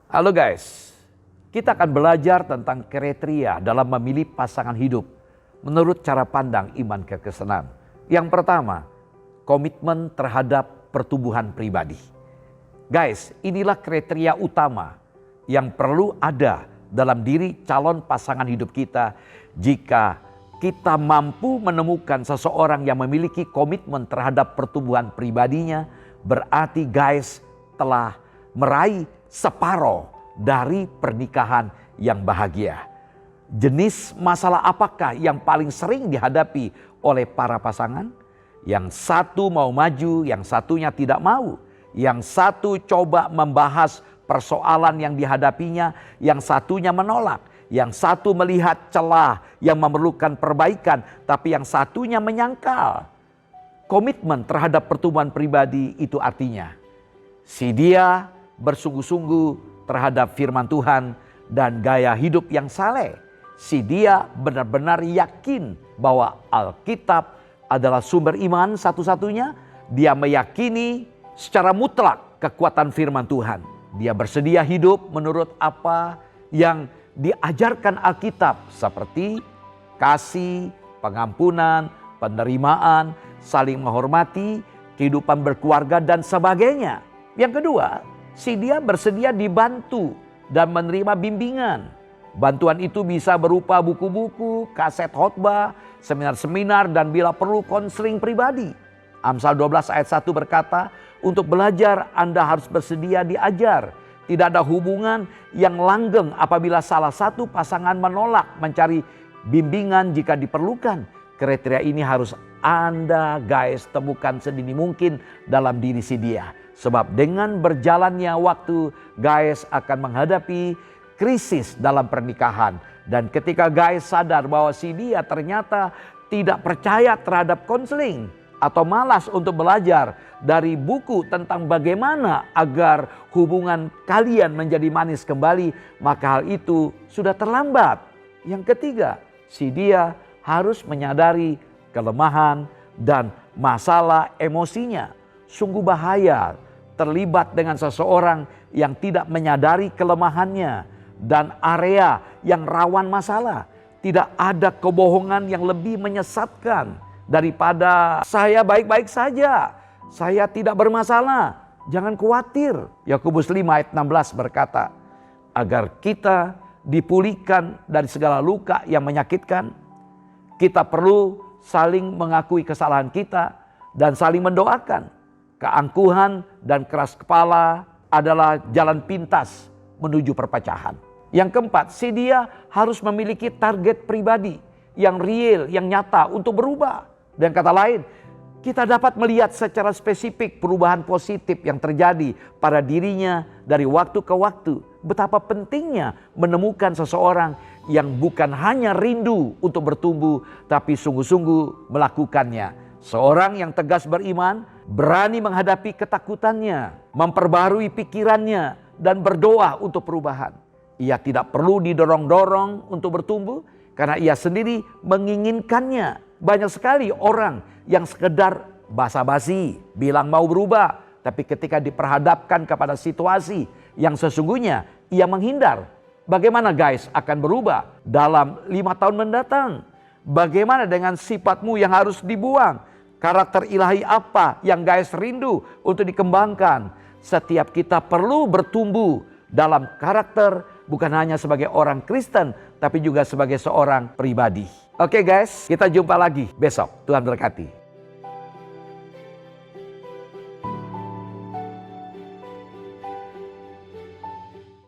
Halo guys, kita akan belajar tentang kriteria dalam memilih pasangan hidup menurut cara pandang iman kekristenan. Yang pertama, komitmen terhadap pertumbuhan pribadi. Guys, inilah kriteria utama yang perlu ada dalam diri calon pasangan hidup kita jika kita mampu menemukan seseorang yang memiliki komitmen terhadap pertumbuhan pribadinya, berarti guys telah meraih separuh dari pernikahan yang bahagia. Jenis masalah apakah yang paling sering dihadapi oleh para pasangan? Yang satu mau maju, yang satunya tidak mau. Yang satu coba membahas persoalan yang dihadapinya, yang satunya menolak. Yang satu melihat celah yang memerlukan perbaikan, tapi yang satunya menyangkal. Komitmen terhadap pertumbuhan pribadi itu artinya si dia bersungguh-sungguh terhadap firman Tuhan dan gaya hidup yang saleh. Si dia benar-benar yakin bahwa Alkitab adalah sumber iman satu-satunya. Dia meyakini secara mutlak kekuatan firman Tuhan. Dia bersedia hidup menurut apa yang diajarkan Alkitab, seperti kasih, pengampunan, penerimaan, saling menghormati, kehidupan berkeluarga dan sebagainya. Yang kedua, si dia bersedia dibantu dan menerima bimbingan. Bantuan itu bisa berupa buku-buku, kaset khotbah, seminar-seminar, dan bila perlu konseling pribadi. Amsal 12 ayat 1 berkata, untuk belajar Anda harus bersedia diajar. Tidak ada hubungan yang langgeng apabila salah satu pasangan menolak mencari bimbingan jika diperlukan. Kriteria ini harus Anda guys temukan sedini mungkin dalam diri si dia. Sebab dengan berjalannya waktu guys akan menghadapi krisis dalam pernikahan. Dan ketika guys sadar bahwa si dia ternyata tidak percaya terhadap konseling atau malas untuk belajar dari buku tentang bagaimana agar hubungan kalian menjadi manis kembali, maka hal itu sudah terlambat. Yang ketiga, si dia harus menyadari kelemahan dan masalah emosinya. Sungguh bahaya terlibat dengan seseorang yang tidak menyadari kelemahannya dan area yang rawan masalah. Tidak ada kebohongan yang lebih menyesatkan daripada saya baik-baik saja, saya tidak bermasalah, jangan khawatir. Yakobus 5 ayat 16 berkata, agar kita dipulihkan dari segala luka yang menyakitkan, kita perlu saling mengakui kesalahan kita dan saling mendoakan. Keangkuhan dan keras kepala adalah jalan pintas menuju perpecahan. Yang keempat, si dia harus memiliki target pribadi yang real, yang nyata untuk berubah. Dan kata lain, kita dapat melihat secara spesifik perubahan positif yang terjadi pada dirinya dari waktu ke waktu. Betapa pentingnya menemukan seseorang yang bukan hanya rindu untuk bertumbuh, tapi sungguh-sungguh melakukannya. Seorang yang tegas beriman, berani menghadapi ketakutannya, memperbarui pikirannya, dan berdoa untuk perubahan. Ia tidak perlu didorong-dorong untuk bertumbuh, karena ia sendiri menginginkannya. Banyak sekali orang yang sekedar basa-basi, bilang mau berubah, tapi ketika diperhadapkan kepada situasi yang sesungguhnya, ia menghindar. Bagaimana guys akan berubah dalam 5 tahun mendatang? Bagaimana dengan sifatmu yang harus dibuang? Karakter ilahi apa yang guys rindu untuk dikembangkan? Setiap kita perlu bertumbuh dalam karakter, bukan hanya sebagai orang Kristen, tapi juga sebagai seorang pribadi. Oke guys, kita jumpa lagi besok. Tuhan berkati.